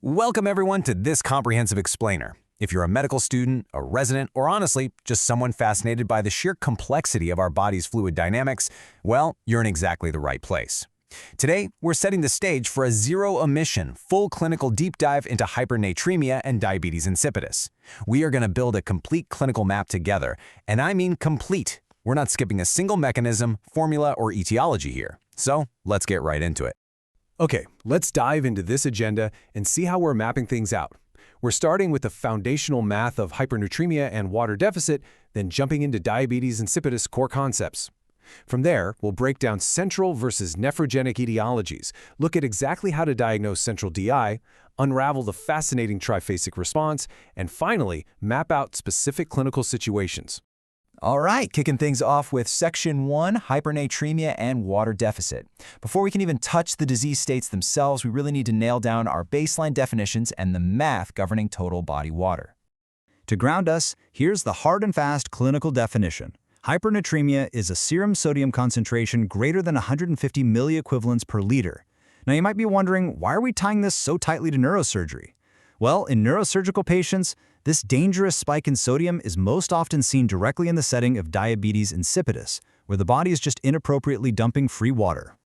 Welcome everyone to this comprehensive explainer. If you're a medical student, a resident, or honestly, just someone fascinated by the sheer complexity of our body's fluid dynamics, well, you're in exactly the right place. Today, we're setting the stage for a zero-emission, full clinical deep dive into hypernatremia and diabetes insipidus. We are going to build a complete clinical map together, and I mean complete. We're not skipping a single mechanism, formula, or etiology here. So, let's get right into it. Okay, let's dive into this agenda and see how we're mapping things out. We're starting with the foundational math of hypernatremia and water deficit, then jumping into diabetes insipidus core concepts. From there, we'll break down central versus nephrogenic etiologies, look at exactly how to diagnose central DI, unravel the fascinating triphasic response, and finally, map out specific clinical situations. All right, kicking things off with Section 1, hypernatremia and water deficit. Before we can even touch the disease states themselves, we really need to nail down our baseline definitions and the math governing total body water. To ground us, here's the hard and fast clinical definition. Hypernatremia is a serum sodium concentration greater than 150 milliequivalents per liter. Now you might be wondering, why are we tying this so tightly to neurosurgery? Well, in neurosurgical patients, this dangerous spike in sodium is most often seen directly in the setting of diabetes insipidus, where the body is just inappropriately dumping free water.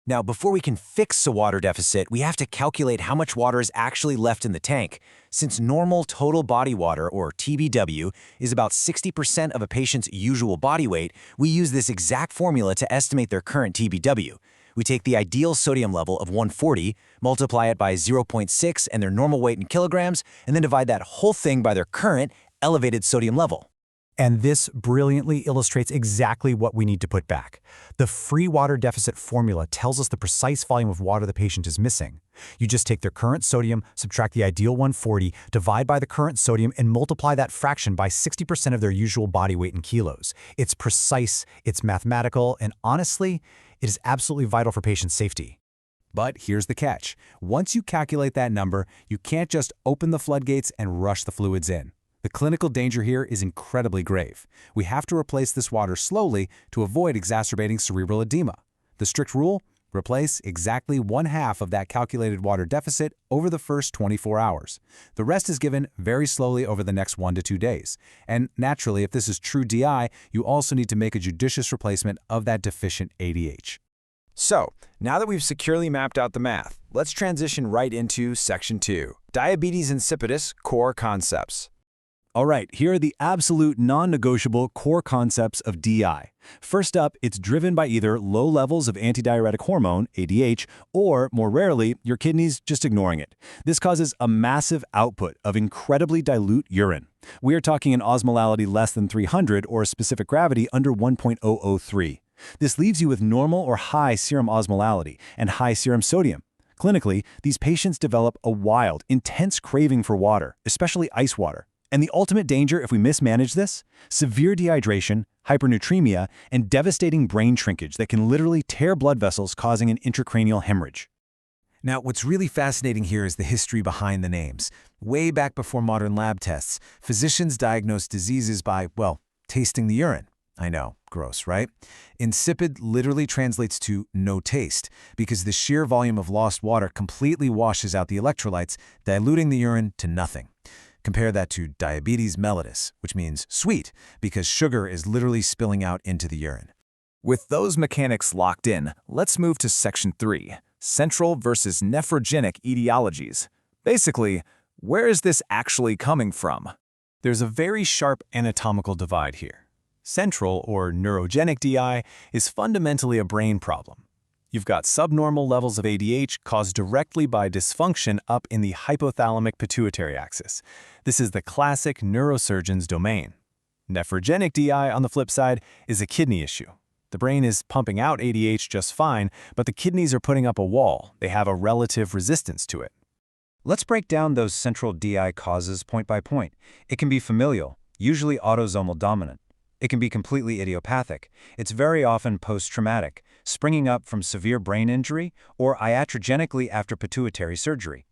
Now, before we can fix a water deficit, we have to calculate how much water is actually left in the tank. Since normal total body water, or TBW, is about 60% of a patient's usual body weight, we use this exact formula to estimate their current TBW. We take the ideal sodium level of 140, multiply it by 0.6 and their normal weight in kilograms, and then divide that whole thing by their current elevated sodium level. And this brilliantly illustrates exactly what we need to put back. The free water deficit formula tells us the precise volume of water the patient is missing. You just take their current sodium, subtract the ideal 140, divide by the current sodium, and multiply that fraction by 60% of their usual body weight in kilos. It's precise, it's mathematical, and honestly, it is absolutely vital for patient safety. But here's the catch. Once you calculate that number, you can't just open the floodgates and rush the fluids in. The clinical danger here is incredibly grave. We have to replace this water slowly to avoid exacerbating cerebral edema. The strict rule? Replace exactly 1/2 of that calculated water deficit over the first 24 hours. The rest is given very slowly over the next 1 to 2 days. And naturally, if this is true DI, you also need to make a judicious replacement of that deficient ADH. So, now that we've securely mapped out the math, let's transition right into Section 2, Diabetes insipidus core concepts. All right, here are the absolute non-negotiable core concepts of DI. First up, it's driven by either low levels of antidiuretic hormone, ADH, or, more rarely, your kidneys just ignoring it. This causes a massive output of incredibly dilute urine. We are talking an osmolality less than 300 or a specific gravity under 1.003. This leaves you with normal or high serum osmolality and high serum sodium. Clinically, these patients develop a wild, intense craving for water, especially ice water. And the ultimate danger if we mismanage this? Severe dehydration, hypernatremia, and devastating brain shrinkage that can literally tear blood vessels, causing an intracranial hemorrhage. Now, what's really fascinating here is the history behind the names. Way back before modern lab tests, physicians diagnosed diseases by, well, tasting the urine. I know, gross, right? Insipid literally translates to no taste, because the sheer volume of lost water completely washes out the electrolytes, diluting the urine to nothing. Compare that to diabetes mellitus, which means sweet, because sugar is literally spilling out into the urine. With those mechanics locked in, let's move to Section 3, central versus nephrogenic etiologies. Basically, where is this actually coming from? There's a very sharp anatomical divide here. Central, or neurogenic DI, is fundamentally a brain problem. You've got subnormal levels of ADH caused directly by dysfunction up in the hypothalamic pituitary axis. This is the classic neurosurgeon's domain. Nephrogenic DI, on the flip side, is a kidney issue. The brain is pumping out ADH just fine, but the kidneys are putting up a wall. They have a relative resistance to it. Let's break down those central DI causes point by point. It can be familial, usually autosomal dominant. It can be completely idiopathic. It's very often post-traumatic, springing up from severe brain injury or iatrogenically after pituitary surgery.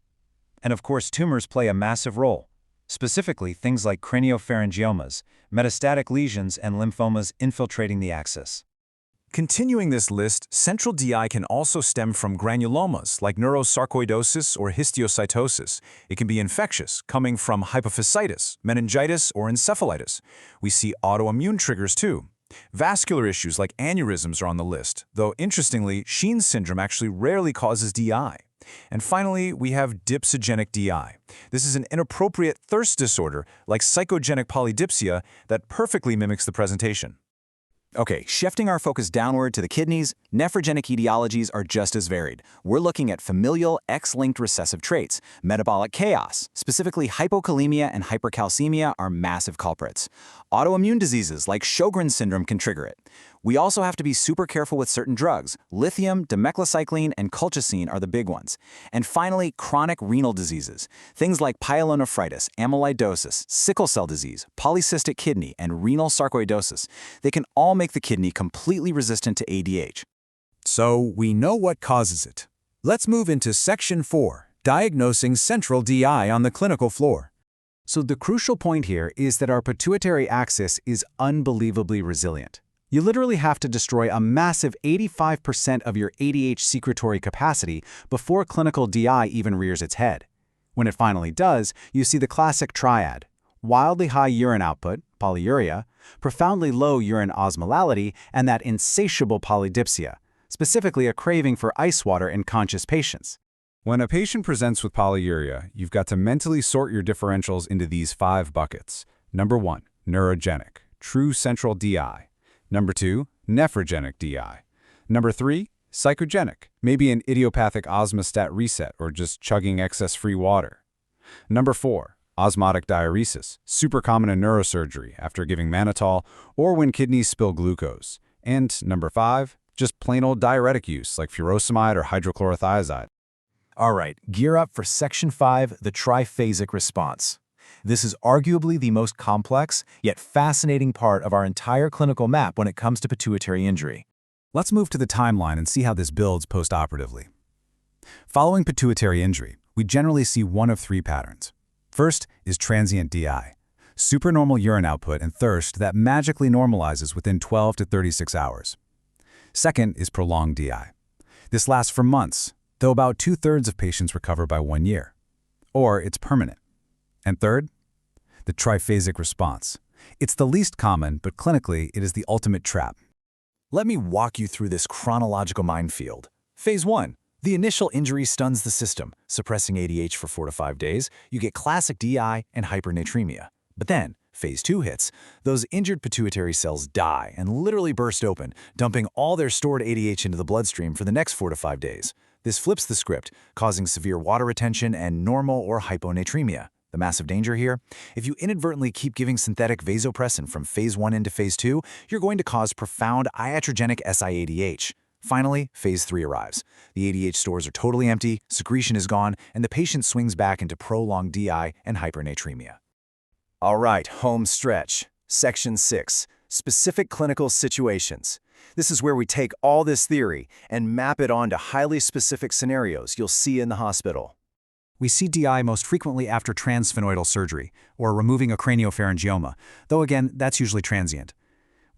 And of course, tumors play a massive role, specifically things like craniopharyngiomas, metastatic lesions, and lymphomas infiltrating the axis. Continuing this list, central DI can also stem from granulomas like neurosarcoidosis or histiocytosis. It can be infectious, coming from hypophysitis, meningitis, or encephalitis. We see autoimmune triggers too. Vascular issues like aneurysms are on the list, though interestingly, Sheen's syndrome actually rarely causes DI. And finally, we have dipsogenic DI. This is an inappropriate thirst disorder like psychogenic polydipsia that perfectly mimics the presentation. Okay, shifting our focus downward to the kidneys, nephrogenic etiologies are just as varied. We're looking at familial X-linked recessive traits. Metabolic chaos, specifically hypokalemia and hypercalcemia, are massive culprits. Autoimmune diseases like Sjogren's syndrome can trigger it. We also have to be super careful with certain drugs. Lithium, dimeclocycline, and colchicine are the big ones. And finally, chronic renal diseases. Things like pyelonephritis, amyloidosis, sickle cell disease, polycystic kidney, and renal sarcoidosis. They can all make the kidney completely resistant to ADH. So we know what causes it. Let's move into Section 4, diagnosing central DI on the clinical floor. So the crucial point here is that our pituitary axis is unbelievably resilient. You literally have to destroy a massive 85% of your ADH secretory capacity before clinical DI even rears its head. When it finally does, you see the classic triad: wildly high urine output, polyuria, profoundly low urine osmolality, and that insatiable polydipsia, specifically a craving for ice water in conscious patients. When a patient presents with polyuria, you've got to mentally sort your differentials into these 5 buckets. Number 1, neurogenic, true central DI. Number 2, nephrogenic DI. Number 3, psychogenic, maybe an idiopathic osmostat reset or just chugging excess free water. Number 4, osmotic diuresis, super common in neurosurgery after giving mannitol or when kidneys spill glucose. And number 5, just plain old diuretic use like furosemide or hydrochlorothiazide. All right, gear up for Section 5, the triphasic response. This is arguably the most complex, yet fascinating part of our entire clinical map when it comes to pituitary injury. Let's move to the timeline and see how this builds postoperatively. Following pituitary injury, we generally see one of 3 patterns. First is transient DI, supernormal urine output and thirst that magically normalizes within 12 to 36 hours. Second is prolonged DI. This lasts for months, though about 2/3 of patients recover by 1 year. Or it's permanent. And third, the triphasic response. It's the least common, but clinically it is the ultimate trap. Let me walk you through this chronological minefield. Phase 1. The initial injury stuns the system, suppressing ADH for 4 to 5 days. You get classic DI and hypernatremia. But then, Phase 2 hits. Those injured pituitary cells die and literally burst open, dumping all their stored ADH into the bloodstream for the next 4 to 5 days. This flips the script, causing severe water retention and normal or hyponatremia. The massive danger here? If you inadvertently keep giving synthetic vasopressin from Phase 1 into Phase 2, you're going to cause profound iatrogenic SIADH. Finally, Phase 3 arrives. The ADH stores are totally empty, secretion is gone, and the patient swings back into prolonged DI and hypernatremia. All right, home stretch. Section 6, specific clinical situations. This is where we take all this theory and map it onto highly specific scenarios you'll see in the hospital. We see DI most frequently after transsphenoidal surgery, or removing a craniopharyngioma, though again, that's usually transient.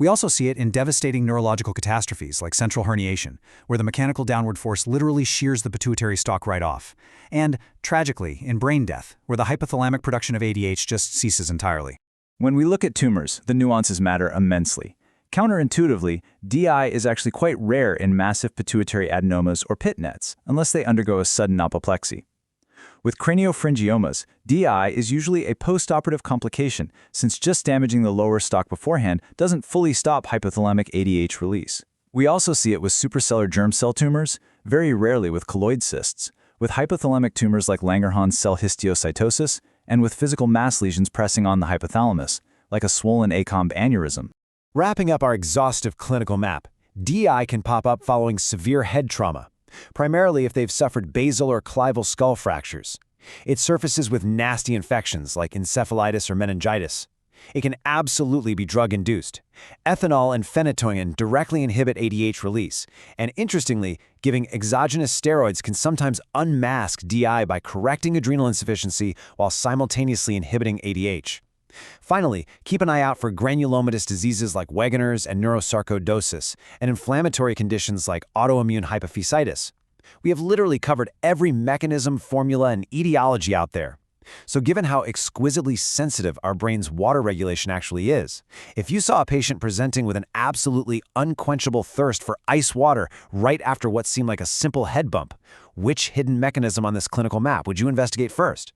We also see it in devastating neurological catastrophes like central herniation, where the mechanical downward force literally shears the pituitary stalk right off. And, tragically, in brain death, where the hypothalamic production of ADH just ceases entirely. When we look at tumors, the nuances matter immensely. Counterintuitively, DI is actually quite rare in massive pituitary adenomas or pit nets, unless they undergo a sudden apoplexy. With craniopharyngiomas, DI is usually a postoperative complication since just damaging the lower stalk beforehand doesn't fully stop hypothalamic ADH release. We also see it with suprasellar germ cell tumors, very rarely with colloid cysts, with hypothalamic tumors like Langerhans cell histiocytosis, and with physical mass lesions pressing on the hypothalamus, like a swollen acomb aneurysm. Wrapping up our exhaustive clinical map, DI can pop up following severe head trauma, primarily if they've suffered basal or clival skull fractures. It surfaces with nasty infections like encephalitis or meningitis. It can absolutely be drug-induced. Ethanol and phenytoin directly inhibit ADH release, and interestingly, giving exogenous steroids can sometimes unmask DI by correcting adrenal insufficiency while simultaneously inhibiting ADH. Finally, keep an eye out for granulomatous diseases like Wegener's and neurosarcoidosis, and inflammatory conditions like autoimmune hypophysitis. We have literally covered every mechanism, formula, and etiology out there. So given how exquisitely sensitive our brain's water regulation actually is, if you saw a patient presenting with an absolutely unquenchable thirst for ice water right after what seemed like a simple head bump, which hidden mechanism on this clinical map would you investigate first?